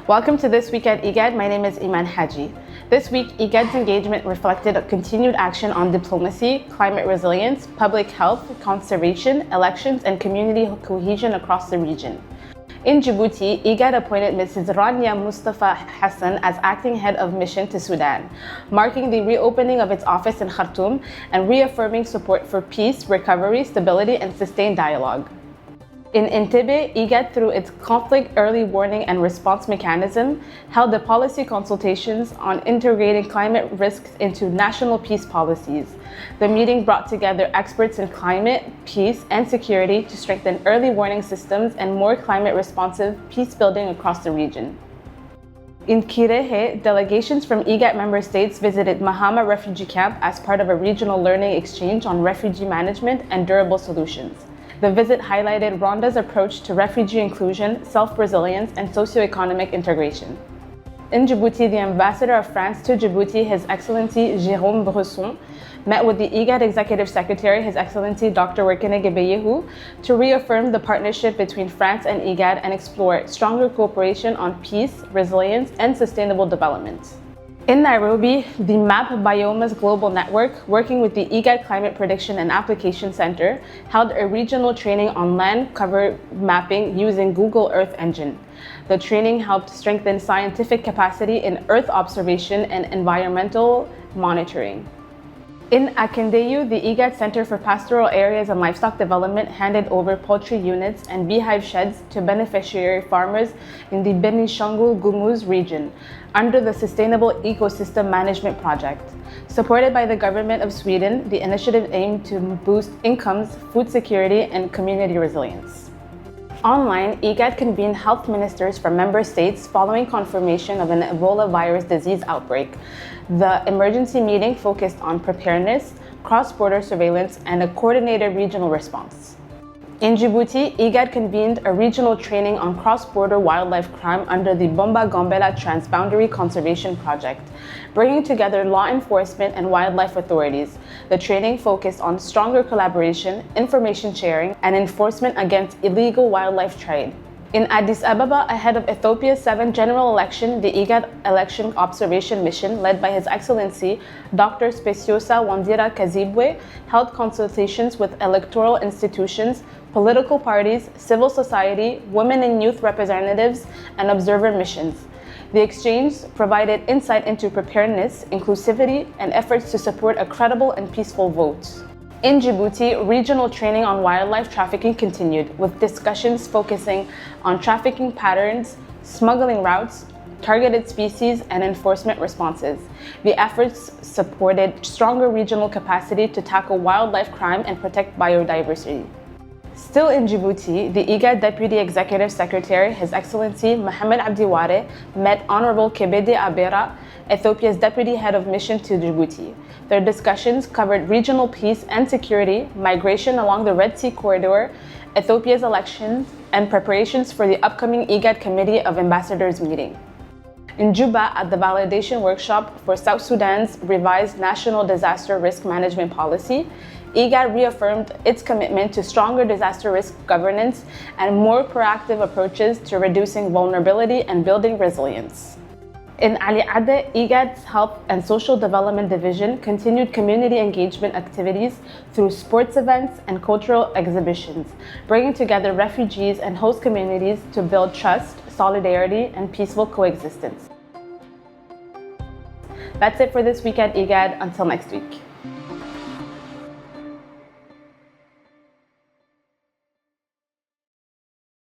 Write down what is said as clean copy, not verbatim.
Welcome to This Week at IGAD. My name is Iman Haji. This week, IGAD's engagement reflected a continued action on diplomacy, climate resilience, public health, conservation, elections, and community cohesion across the region. In Djibouti, IGAD appointed Mrs. Rania Mustafa Hassan as acting head of mission to Sudan, marking the reopening of its office in Khartoum and reaffirming support for peace, recovery, stability, and sustained dialogue. In Entebbe, IGAD, through its conflict early warning and response mechanism, held the policy consultations on integrating climate risks into national peace policies. The meeting brought together experts in climate, peace, and security to strengthen early warning systems and more climate-responsive peace building across the region. In Kirehe, delegations from IGAD member states visited Mahama refugee camp as part of a regional learning exchange on refugee management and durable solutions. The visit highlighted Rwanda's approach to refugee inclusion, self-resilience, and socioeconomic integration. In Djibouti, the ambassador of France to Djibouti, His Excellency Jérôme Bresson, met with the IGAD Executive Secretary, His Excellency Dr. Workneh Gebeyehu, to reaffirm the partnership between France and IGAD and explore stronger cooperation on peace, resilience, and sustainable development. In Nairobi, the MAP Biomas Global Network, working with the IGAD Climate Prediction and Application Center, held a regional training on land cover mapping using Google Earth Engine. The training helped strengthen scientific capacity in Earth observation and environmental monitoring. In Akendeyu, the IGAD Center for Pastoral Areas and Livestock Development handed over poultry units and beehive sheds to beneficiary farmers in the Benishangul Gumuz region under the Sustainable Ecosystem Management Project. Supported by the government of Sweden, the initiative aimed to boost incomes, food security, and community resilience. Online, IGAD convened health ministers from member states following confirmation of an Ebola virus disease outbreak. The emergency meeting focused on preparedness, cross-border surveillance, and a coordinated regional response. In Djibouti, IGAD convened a regional training on cross-border wildlife crime under the Bomba Gombela Transboundary Conservation Project, bringing together law enforcement and wildlife authorities. The training focused on stronger collaboration, information sharing, and enforcement against illegal wildlife trade. In Addis Ababa, ahead of Ethiopia's 7th general election, the IGAD Election Observation Mission, led by His Excellency Dr. Speciosa Wandira Kazibwe, held consultations with electoral institutions, political parties, civil society, women and youth representatives, and observer missions. The exchange provided insight into preparedness, inclusivity, and efforts to support a credible and peaceful vote. In Djibouti, regional training on wildlife trafficking continued, with discussions focusing on trafficking patterns, smuggling routes, targeted species, and enforcement responses. The efforts supported stronger regional capacity to tackle wildlife crime and protect biodiversity. Still in Djibouti, the IGAD Deputy Executive Secretary, His Excellency Mohamed Abdiware, met Honorable Kebede Abera, Ethiopia's Deputy Head of Mission to Djibouti. Their discussions covered regional peace and security, migration along the Red Sea corridor, Ethiopia's elections, and preparations for the upcoming IGAD Committee of Ambassadors meeting. In Juba, at the validation workshop for South Sudan's revised National Disaster Risk Management Policy, IGAD reaffirmed its commitment to stronger disaster risk governance and more proactive approaches to reducing vulnerability and building resilience. In Ali Ade, IGAD's Health and Social Development Division continued community engagement activities through sports events and cultural exhibitions, bringing together refugees and host communities to build trust, solidarity, and peaceful coexistence. That's it for this week at IGAD. Until next week.